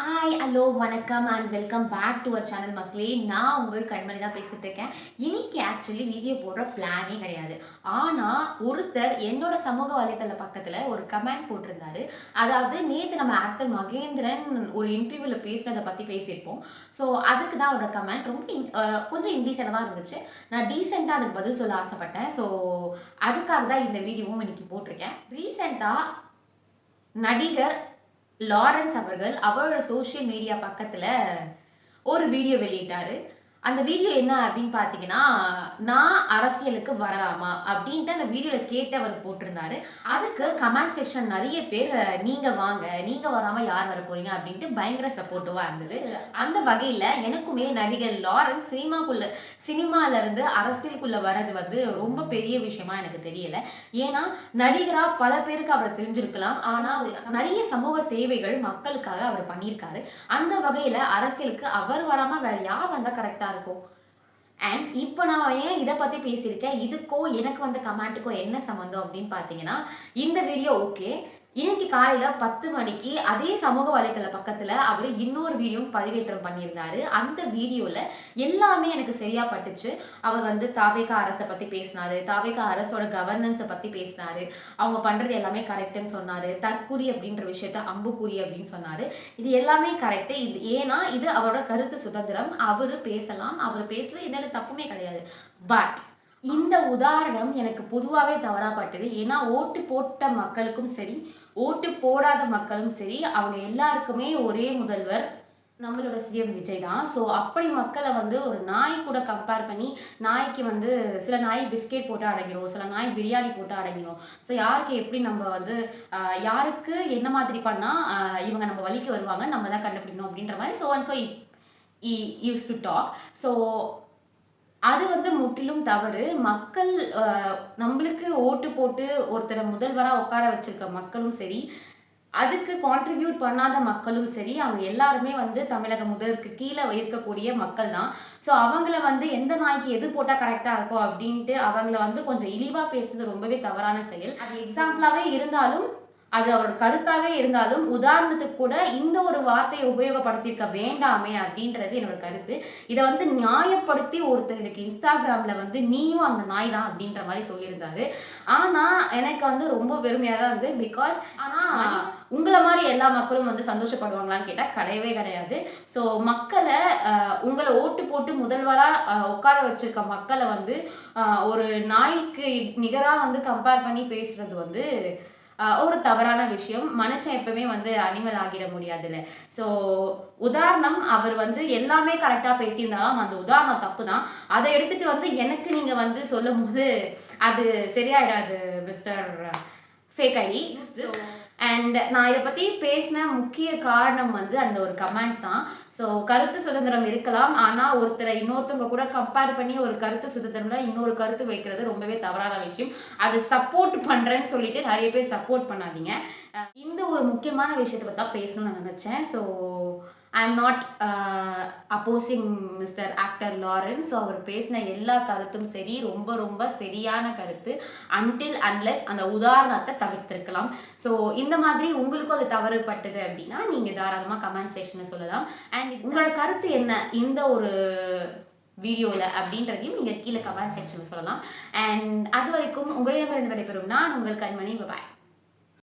Hi, hello, வணக்கம் and welcome back to our channel மக்களே. நான் உங்கள் கண்மணி தான் பேசிட்டு இருக்கேன். இன்னைக்கு ஆக்சுவலி வீடியோ போடுற பிளானே கிடையாது. ஆனால் ஒருத்தர் என்னோட சமூக வலைத்தள பக்கத்தில் ஒரு கமெண்ட் போட்டிருந்தாரு. அதாவது நேற்று நம்ம ஆக்டர் மகேந்திரன் ஒரு இன்டர்வியூவில் பேசுனதை பற்றி பேசியிருப்போம். ஸோ அதுக்கு தான் அவரோட கமெண்ட் ரொம்ப கொஞ்சம் இன்டீசெண்டாக தான் இருந்துச்சு. நான் டீசெண்டாக அதுக்கு பதில் சொல்ல ஆசைப்பட்டேன். ஸோ அதுக்காக தான் இந்த வீடியோவும் இன்னைக்கு போட்டிருக்கேன். ரீசெண்டாக நடிகர் லாரன்ஸ் அவர்கள் அவரோட சோஷியல் மீடியா பக்கத்துல ஒரு வீடியோ வெளியிட்டாரு. அந்த வீடியோ என்ன அப்படின்னு பார்த்தீங்கன்னா, நான் அரசியலுக்கு வரலாமா அப்படின்ட்டு அந்த வீடியோல கேட்டு அவர் போட்டிருந்தாரு. அதுக்கு கமெண்ட் செக்ஷன் நெறைய பேர் நீங்க வாங்க, நீங்க வராம யார் வர போறீங்க அப்படின்ட்டு பயங்கர சப்போர்ட்டிவா இருந்தது. அந்த வகையில எனக்குமே நடிகர் லாரன்ஸ் சினிமால இருந்து அரசியலுக்குள்ள வர்றது வந்து ரொம்ப பெரிய விஷயமா எனக்கு தெரியல. ஏன்னா நடிகரா பல பேருக்கு அவரை தெரிஞ்சிருக்கலாம். ஆனா நெறைய சமூக சேவைகள் மக்களுக்காக அவர் பண்ணியிருக்காரு. அந்த வகையில அரசியலுக்கு அவர் வராம வேற யார் வந்தா கரெக்ட்டா இருக்கும்? அண்ட் இப்போ நான் ஏன் இத பத்தி பேசியிருக்கேன், இதுக்கும் எனக்கு வந்த கமெண்ட்டுக்கும் என்ன சம்மந்தம் அப்படின்னு பார்த்தீங்கன்னா, இந்த வீடியோ ஓகே. இன்னைக்கு காலையில 10 மணிக்கு அதே சமூக வலைத்தள பக்கத்துல அவரு இன்னொரு வீடியோவும் பதிவேற்றம் பண்ணியிருந்தாரு. அந்த வீடியோல எல்லாமே எனக்கு சரியா பட்டுச்சு. அவர் வந்து தாவேக அரச பத்தி பேசினாரு. தாவேக அரசோட கவர்னன்ஸ பத்தி பேசினாரு. அவங்க பண்றது எல்லாமே கரெக்ட்ன்னு சொன்னாரு. தற்குறி அப்படின்ற விஷயத்த அம்புக்குறி அப்படின்னு சொன்னாரு. இது எல்லாமே கரெக்ட். ஏன்னா இது அவரோட கருத்து சுதந்திரம். அவரு பேசலாம். அவரு பேசல எந்த தப்புமே கிடையாது. பட் இந்த உதாரணம் எனக்கு பொதுவாவே தவறா பட்டது. ஏன்னா ஓட்டு போட்ட மக்களுக்கும் சரி, ஓட்டு போடாத மக்களும் சரி, அவங்க எல்லாருக்குமே ஒரே முதல்வர் நம்மளோட சிஎம் விஜய் தான். ஸோ அப்படி மக்கள வந்து ஒரு நாய் கூட கம்பேர் பண்ணி, நாய்க்கு வந்து சில நாய் பிஸ்கெட் போட்டா அடங்கிரும். சில நாய் பிரியாணி போட்டா அடங்கிரும். ஸோ யாருக்கு எப்படி நம்ம வந்து யாருக்கு என்ன மாதிரி பண்ணா இவங்க நம்ம வழிக்கு வருவாங்க, நம்ம தான் கண்டுபிடிக்கணும் அப்படின்ற மாரி so and so used to talk. So அது வந்து முற்றிலும் தவறு. மக்கள் நம்மளுக்கு ஓட்டு போட்டு ஒருத்தர முதல்வரா உட்கார வச்சிருக்க மக்களும் சரி, அதுக்கு கான்ட்ரிபியூட் பண்ணாத மக்களும் சரி, அவங்க எல்லாருமே வந்து தமிழக முதல்வருக்கு கீழ இருக்கக்கூடிய மக்கள் தான். ஸோ அவங்கள வந்து எந்த நாய்க்கு எது போட்டா கரெக்ட்டா இருக்கும் அப்டின்ட்டு அவங்கள வந்து கொஞ்சம் இழிவா பேசுறது ரொம்பவே தவறான செயல். அது எக்ஸாம்பிளாவே இருந்தாலும், அது அவரோட கருத்தாவே இருந்தாலும், உதாரணத்துக்கு கூட இந்த ஒரு வார்த்தைய உபயோகப்படுத்தியிருக்க வேண்டாமே அப்படின்றது என்னோட கருத்து. இத வந்து நியாயப்படுத்தி ஒருத்தர் எனக்கு Instagramல வந்து நீயும் அந்த நாய் தான் அப்படின்ற மாரி சொல்லியிருந்தாரு. ஆனா எனக்கு வந்து ரொம்ப பெருமையா தான் இருந்தது. பிகாஸ் ஆனா உங்கள மாரி எல்லா மக்களும் வந்து சந்தோஷப்படுவாங்களான்னு கேட்டா கிடையவே கிடையாது. ஸோ மக்கள உங்கள ஓட்டு போட்டு முதல்வரா உட்கார வச்சிருக்க மக்கள வந்து ஒரு நாய்க்கு நிகரா வந்து கம்பேர் பண்ணி பேசுறது வந்து ஒரு தவறான விஷயம். மனுஷன் எப்பவுமே வந்து அனிமல் ஆகிட முடியாதுல்ல. ஸோ உதாரணம் அவர் வந்து எல்லாமே கரெக்ட்டா பேசியிருந்தாலும் அந்த உதாரணம் தப்பு தான். அத எடுத்துட்டு வந்து எனக்கு நீங்க வந்து சொல்லும்போது அது சரியாயிடாது மிஸ்டர் ஃபேக் ஐடி. அண்ட் நான் இத பத்தி பேசின முக்கிய காரணம் வந்து அந்த ஒரு கமெண்ட் தான். ஸோ கருத்து சுதந்திரம் இருக்கலாம். ஆனா இன்னொருத்தவங்க கூட கம்பேர் பண்ணி ஒரு கருத்து சுதந்திரம்ல இன்னொரு கருத்து வைக்கிறது ரொம்பவே தவறான விஷயம். அது சப்போர்ட் பண்றேன்னு சொல்லிட்டு நெறைய பேர் சப்போர்ட் பண்ணாதீங்க. இந்த ஒரு முக்கியமான விஷயத்த பத்தி தான் பேசணும்னு நான் நினைச்சேன். So I am not opposing mister actor Lawrence. So அவர் பேசின எல்லா கருத்தும் சரி, ரொம்ப ரொம்ப சரியான கருத்து. அன்டில் அன்லெஸ் அந்த உதாரணத்த தவிர்த்திருக்கலாம். ஸோ இந்த மாதிரி உங்களுக்கும் அது தவறுபட்டது அப்படின்னா, நீங்க தாராளமா கமெண்ட் செக்ஷன்ல சொல்லலாம். அண்ட் உங்களோட கருத்து என்ன இந்த ஒரு வீடியோல அப்படின்றதையும் நீங்க கீழ கமெண்ட் செக்ஷன்ல சொல்லலாம். அண்ட் அதுவரைக்கும் உங்களிடமிருந்து விடைபெறும் நான் உங்கள் கண்மணி. பாய்.